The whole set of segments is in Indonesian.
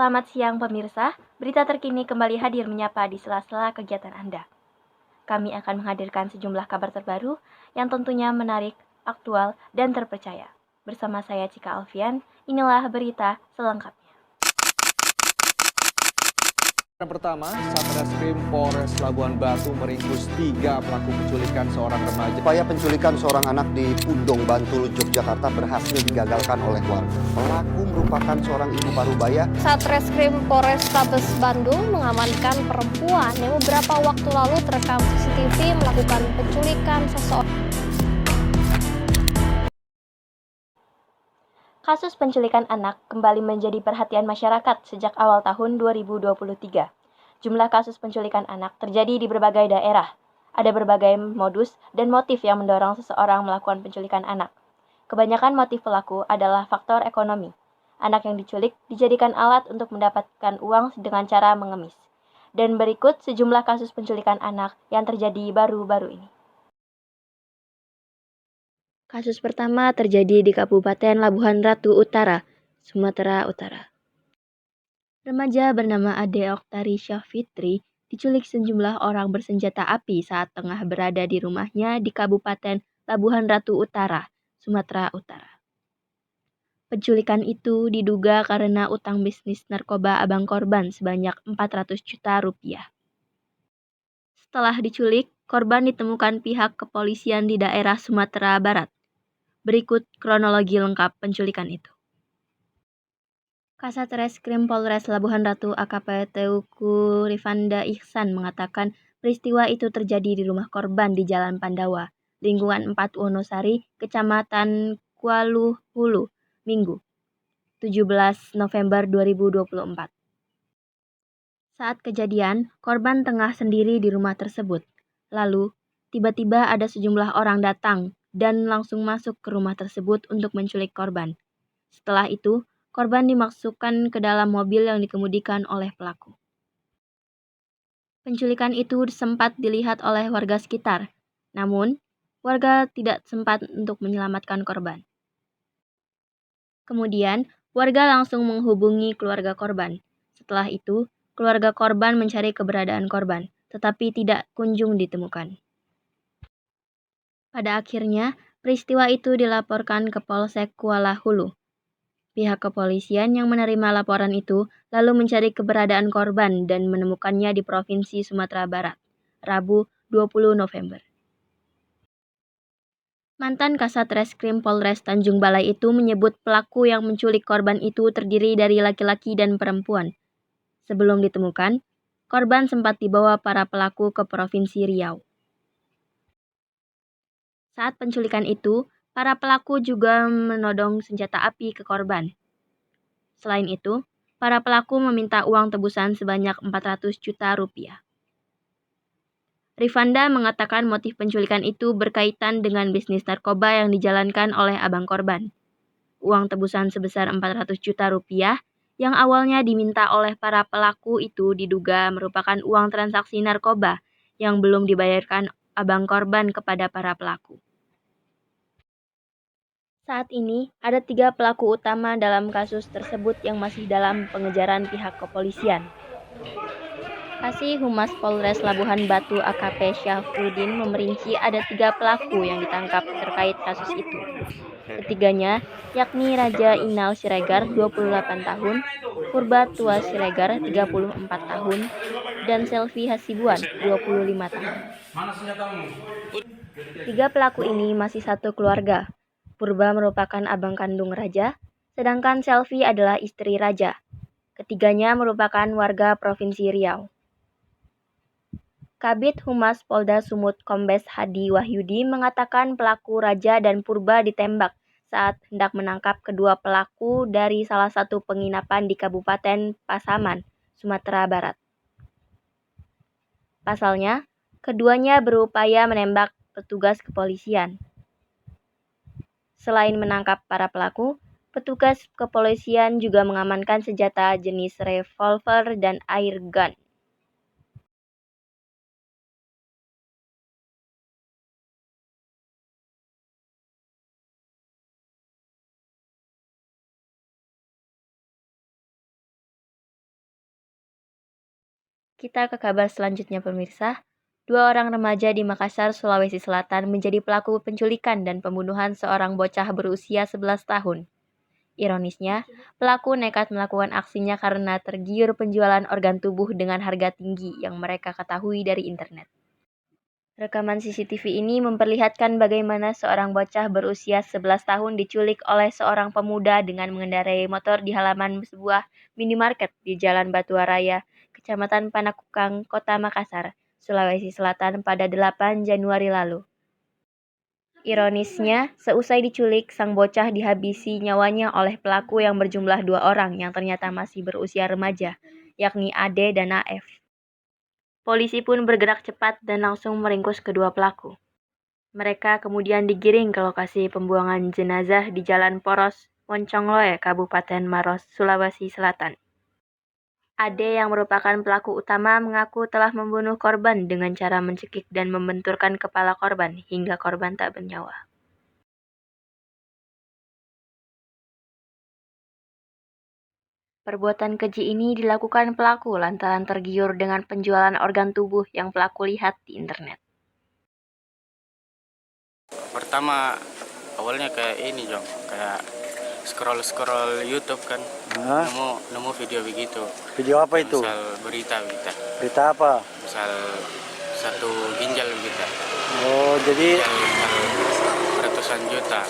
Selamat siang pemirsa, berita terkini kembali hadir menyapa di sela-sela kegiatan Anda. Kami akan menghadirkan sejumlah kabar terbaru yang tentunya menarik, aktual, dan terpercaya. Bersama saya Cika Alfian, inilah berita selengkapnya. Yang pertama, Satreskrim Polres Labuan Batu meringkus 3 pelaku penculikan seorang remaja. Upaya penculikan seorang anak di Pundong Bantul, Yogyakarta berhasil digagalkan oleh warga. Pelaku merupakan seorang ibu parubaya. Satreskrim Polrestabes Bandung mengamankan perempuan yang beberapa waktu lalu terekam CCTV melakukan penculikan seseorang. Kasus penculikan anak kembali menjadi perhatian masyarakat sejak awal tahun 2023. Jumlah kasus penculikan anak terjadi di berbagai daerah. Ada berbagai modus dan motif yang mendorong seseorang melakukan penculikan anak. Kebanyakan motif pelaku adalah faktor ekonomi. Anak yang diculik dijadikan alat untuk mendapatkan uang dengan cara mengemis. Dan berikut sejumlah kasus penculikan anak yang terjadi baru-baru ini. Kasus pertama terjadi di Kabupaten Labuhan Ratu Utara, Sumatera Utara. Remaja bernama Ade Oktari Syafitri diculik sejumlah orang bersenjata api saat tengah berada di rumahnya di Kabupaten Labuhan Ratu Utara, Sumatera Utara. Penculikan itu diduga karena utang bisnis narkoba abang korban sebanyak 400 juta rupiah. Setelah diculik, korban ditemukan pihak kepolisian di daerah Sumatera Barat. Berikut kronologi lengkap penculikan itu. Kasat Reskrim Polres Labuhan Ratu AKP Teuku Rifanda Ihsan mengatakan peristiwa itu terjadi di rumah korban di Jalan Pandawa, lingkungan 4 Wonosari, Kecamatan Kualuhulu, Minggu, 17 November 2024. Saat kejadian, korban tengah sendiri di rumah tersebut. Lalu, tiba-tiba ada sejumlah orang datang dan langsung masuk ke rumah tersebut untuk menculik korban. Setelah itu, korban dimasukkan ke dalam mobil yang dikemudikan oleh pelaku. Penculikan itu sempat dilihat oleh warga sekitar, namun warga tidak sempat untuk menyelamatkan korban. Kemudian, warga langsung menghubungi keluarga korban. Setelah itu, keluarga korban mencari keberadaan korban, tetapi tidak kunjung ditemukan. Pada akhirnya, peristiwa itu dilaporkan ke Polsek Kuala Hulu. Pihak kepolisian yang menerima laporan itu lalu mencari keberadaan korban dan menemukannya di Provinsi Sumatera Barat, Rabu 20 November. Mantan Kasat Reskrim Polres Tanjung Balai itu menyebut pelaku yang menculik korban itu terdiri dari laki-laki dan perempuan. Sebelum ditemukan, korban sempat dibawa para pelaku ke Provinsi Riau. Saat penculikan itu, para pelaku juga menodong senjata api ke korban. Selain itu, para pelaku meminta uang tebusan sebanyak 400 juta rupiah. Rifanda mengatakan motif penculikan itu berkaitan dengan bisnis narkoba yang dijalankan oleh abang korban. Uang tebusan sebesar 400 juta rupiah yang awalnya diminta oleh para pelaku itu diduga merupakan uang transaksi narkoba yang belum dibayarkan abang korban kepada para pelaku. Saat ini, ada 3 pelaku utama dalam kasus tersebut yang masih dalam pengejaran pihak kepolisian. Kasih Humas Polres Labuhan Batu AKP Syafruddin memerinci ada 3 pelaku yang ditangkap terkait kasus itu. Ketiganya, yakni Raja Inal Siregar 28 tahun, Purba Tua Siregar 34 tahun, dan Selvi Hasibuan 25 tahun. 3 pelaku ini masih satu keluarga. Purba merupakan abang kandung Raja, sedangkan Selvi adalah istri Raja. Ketiganya merupakan warga Provinsi Riau. Kabid Humas Polda Sumut Kombes Hadi Wahyudi mengatakan pelaku Raja dan Purba ditembak saat hendak menangkap kedua pelaku dari salah satu penginapan di Kabupaten Pasaman, Sumatera Barat. Pasalnya, keduanya berupaya menembak petugas kepolisian. Selain menangkap para pelaku, petugas kepolisian juga mengamankan senjata jenis revolver dan air gun. Kita ke kabar selanjutnya pemirsa. 2 orang remaja di Makassar, Sulawesi Selatan menjadi pelaku penculikan dan pembunuhan seorang bocah berusia 11 tahun. Ironisnya, pelaku nekat melakukan aksinya karena tergiur penjualan organ tubuh dengan harga tinggi yang mereka ketahui dari internet. Rekaman CCTV ini memperlihatkan bagaimana seorang bocah berusia 11 tahun diculik oleh seorang pemuda dengan mengendarai motor di halaman sebuah minimarket di Jalan Batuaraya, Kecamatan Panakukang, Kota Makassar, Sulawesi Selatan pada 8 Januari lalu. Ironisnya, seusai diculik, sang bocah dihabisi nyawanya oleh pelaku yang berjumlah 2 orang yang ternyata masih berusia remaja, yakni Ade dan AF. Polisi pun bergerak cepat dan langsung meringkus kedua pelaku. Mereka kemudian digiring ke lokasi pembuangan jenazah di Jalan Poros, Moncongloe, Kabupaten Maros, Sulawesi Selatan. Ade yang merupakan pelaku utama mengaku telah membunuh korban dengan cara mencekik dan membenturkan kepala korban hingga korban tak bernyawa. Perbuatan keji ini dilakukan pelaku lantaran tergiur dengan penjualan organ tubuh yang pelaku lihat di internet. Pertama awalnya kayak ini Jong, kayak scroll YouTube kan, nemu video begitu. Video apa itu? Misal berita, Berita apa? misal satu ginjal gitu, Oh, jadi ratusan juta.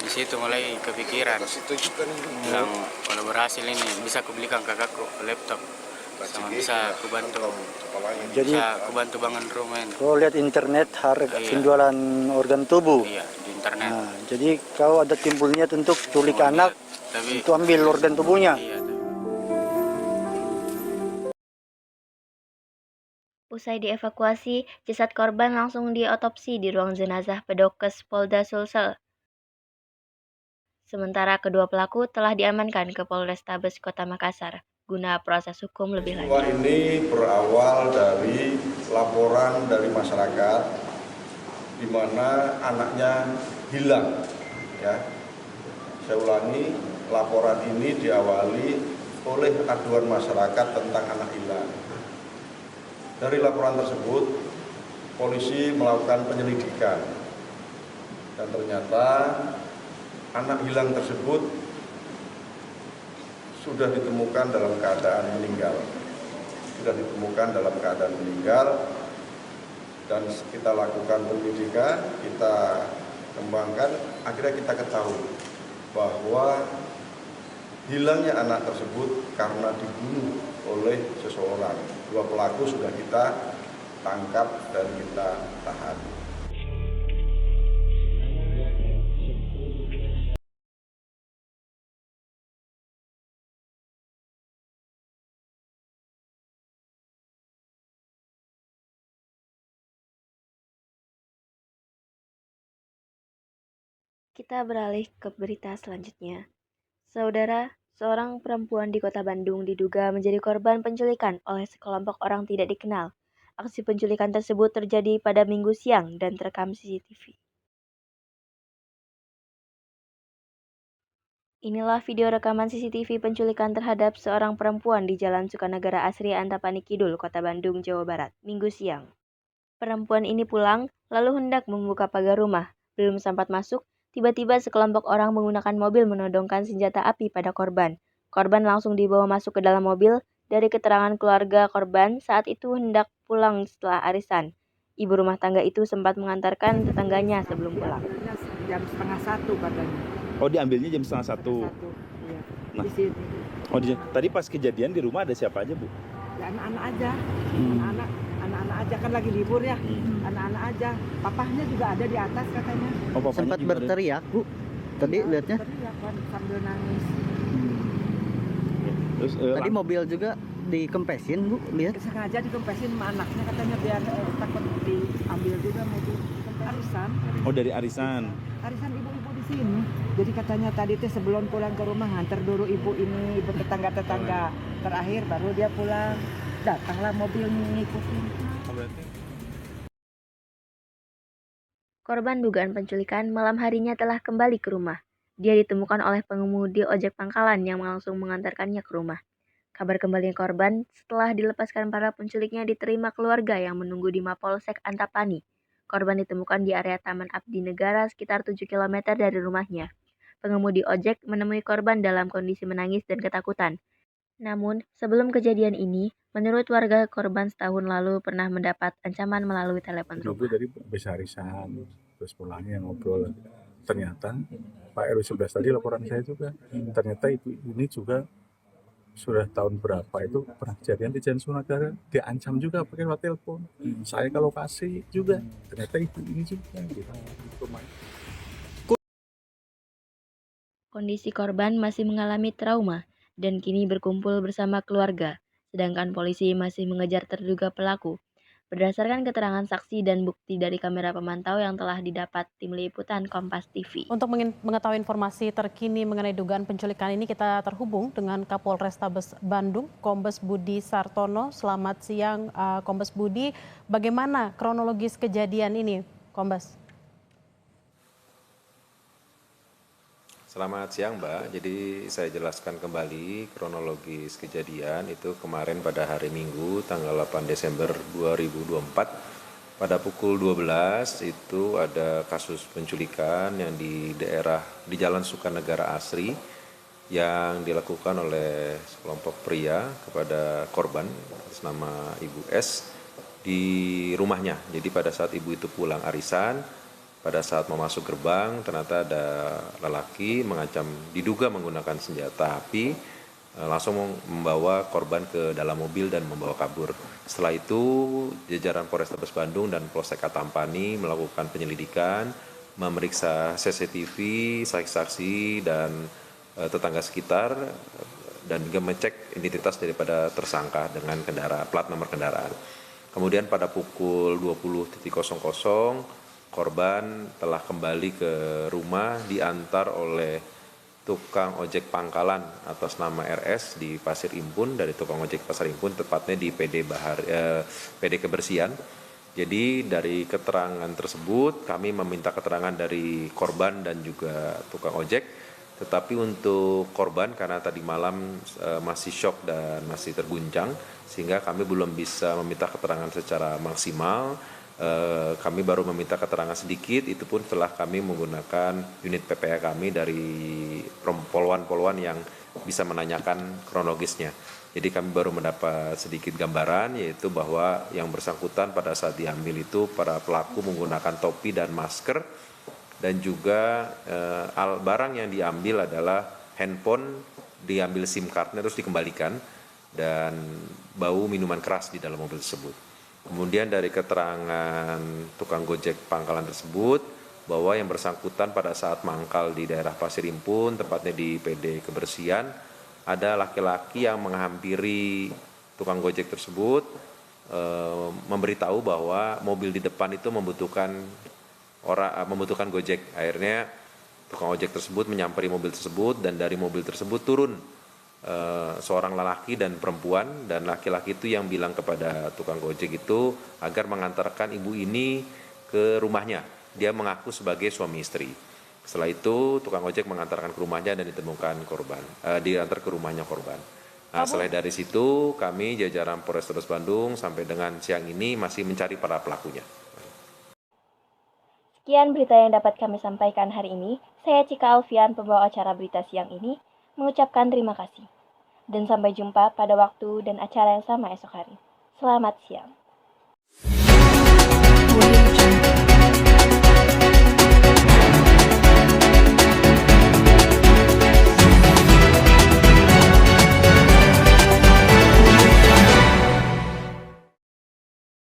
Di situ mulai kepikiran, bilang kalau berhasil ini bisa kubelikan kakakku laptop, sama bisa kubantu bangun rumah ini. kau lihat internet harga Iya. penjualan organ tubuh. Iya, di internet. Nah, jadi kau ada timbul niat untuk culik Mau anak, lihat, tapi untuk ambil organ tubuhnya. iya, Usai dievakuasi, jasad korban langsung diotopsi di ruang jenazah Pedokes Polda Sulsel. Sementara kedua pelaku telah diamankan ke Polrestabes Kota Makassar guna proses hukum lebih Peristiwa lanjut. ini berawal dari laporan dari masyarakat di mana anaknya hilang. Ya, saya ulangi, laporan ini diawali oleh aduan masyarakat tentang anak hilang. Dari laporan tersebut, polisi melakukan penyelidikan dan ternyata anak hilang tersebut sudah ditemukan dalam keadaan meninggal. Dan kita lakukan penyelidikan, kita kembangkan, akhirnya kita ketahui bahwa hilangnya anak tersebut karena dibunuh oleh seseorang. 2 pelaku sudah kita tangkap dan kita tahan. Kita beralih ke berita selanjutnya. Saudara, seorang perempuan di Kota Bandung diduga menjadi korban penculikan oleh sekelompok orang tidak dikenal. Aksi penculikan tersebut terjadi pada Minggu siang dan terekam CCTV. Inilah video rekaman CCTV penculikan terhadap seorang perempuan di Jalan Sukanagara Asri Antapani Kidul, Kota Bandung, Jawa Barat, Minggu siang. Perempuan ini pulang, lalu hendak membuka pagar rumah. Belum sempat masuk, tiba-tiba sekelompok orang menggunakan mobil menodongkan senjata api pada korban. Korban langsung dibawa masuk ke dalam mobil. Dari keterangan keluarga korban, saat itu hendak pulang setelah arisan. Ibu rumah tangga itu sempat mengantarkan tetangganya sebelum pulang. Jam 12:30 katanya. Oh, diambilnya jam 12:30. Iya. Nah. Di sini. Oh, tadi pas kejadian di rumah ada siapa aja, Bu? Ya, anak-anak aja. Anak-anak aja kan lagi libur ya. Anak-anak aja. Papahnya juga ada di atas katanya. Oh, bapaknya Sempat juga ada. berteriak, Bu. Tadi lihatnya. Teriak kan sambil nangis. Terus Tadi mobil juga dikempesin, Bu. Lihat. Sengaja dikempesin sama anaknya katanya biar takut diambil juga mobil. Arisan. Oh, dari arisan. Arisan ibu-ibu di sini. Jadi katanya tadi tuh sebelum pulang ke rumah nganter dulu ibu ini, ibu tetangga-tetangga. Terakhir baru dia pulang. Datanglah mobil ngikutin. Korban dugaan penculikan malam harinya telah kembali ke rumah. Dia ditemukan oleh pengemudi ojek pangkalan yang langsung mengantarkannya ke rumah. Kabar kembalinya korban setelah dilepaskan para penculiknya diterima keluarga yang menunggu di Mapolsek Antapani. Korban ditemukan di area Taman Abdi Negara sekitar 7 km dari rumahnya. Pengemudi ojek menemui korban dalam kondisi menangis dan ketakutan. Namun, sebelum kejadian ini, menurut warga korban setahun lalu pernah mendapat ancaman melalui telepon Ibu rumah. dari habis arisan, terus pulangnya ngobrol. Ternyata Pak RW 11 tadi laporan saya juga. Ternyata ibu ini juga sudah tahun berapa itu pernah kejadian di Jalan Sunagara, diancam juga pakai lewat telepon. Saya ke lokasi juga, ternyata ibu ini juga gitu. Kondisi korban masih mengalami trauma dan kini berkumpul bersama keluarga, sedangkan polisi masih mengejar terduga pelaku. Berdasarkan keterangan saksi dan bukti dari kamera pemantau yang telah didapat tim liputan Kompas TV. Untuk mengetahui informasi terkini mengenai dugaan penculikan ini, kita terhubung dengan Kapolrestabes Bandung, Kombes Budi Sartono. Selamat siang, Kombes Budi. Bagaimana kronologis kejadian ini, Kombes? Selamat siang Mbak, jadi saya jelaskan kembali kronologis kejadian itu kemarin pada hari Minggu tanggal 8 Desember 2024 pada pukul 12 itu ada kasus penculikan yang di Jalan Sukanegara Asri yang dilakukan oleh sekelompok pria kepada korban atas nama Ibu S di rumahnya. Jadi pada saat ibu itu pulang arisan, pada saat mau masuk gerbang, ternyata ada lelaki mengancam, diduga menggunakan senjata api, langsung membawa korban ke dalam mobil dan membawa kabur. Setelah itu, jajaran Polrestabes Bandung dan Polsek Antapani melakukan penyelidikan, memeriksa CCTV, saksi-saksi, dan tetangga sekitar, dan juga mengecek identitas daripada tersangka dengan plat nomor kendaraan. Kemudian pada pukul 20.00, korban telah kembali ke rumah diantar oleh tukang ojek pangkalan atas nama RS di Pasir Impun, dari tukang ojek Pasir Impun, tepatnya di PD Kebersihan. Jadi dari keterangan tersebut kami meminta keterangan dari korban dan juga tukang ojek. Tetapi untuk korban karena tadi malam masih syok dan masih terguncang, sehingga kami belum bisa meminta keterangan secara maksimal. Kami baru meminta keterangan sedikit, itu pun setelah kami menggunakan unit PPA kami dari poluan-poluan yang bisa menanyakan kronologisnya. Jadi kami baru mendapat sedikit gambaran, yaitu bahwa yang bersangkutan pada saat diambil itu para pelaku menggunakan topi dan masker, dan juga barang yang diambil adalah handphone, diambil SIM cardnya terus dikembalikan, dan bau minuman keras di dalam mobil tersebut. Kemudian dari keterangan tukang gojek pangkalan tersebut, bahwa yang bersangkutan pada saat mangkal di daerah Pasir Impun, tepatnya di PD Kebersihan, ada laki-laki yang menghampiri tukang gojek tersebut, memberitahu bahwa mobil di depan itu membutuhkan gojek. Akhirnya tukang ojek tersebut menyamperi mobil tersebut, dan dari mobil tersebut turun seorang lelaki dan perempuan, dan laki-laki itu yang bilang kepada tukang gojek itu agar mengantarkan ibu ini ke rumahnya. Dia mengaku sebagai suami istri. Setelah itu tukang ojek mengantarkan ke rumahnya dan ditemukan korban, diantar ke rumahnya korban. Nah, selain dari situ kami jajaran Polrestabes Bandung sampai dengan siang ini masih mencari para pelakunya. Sekian berita yang dapat kami sampaikan hari ini. Saya Cika Alfian, pembawa acara berita siang ini, mengucapkan terima kasih. Dan sampai jumpa pada waktu dan acara yang sama esok hari. Selamat siang.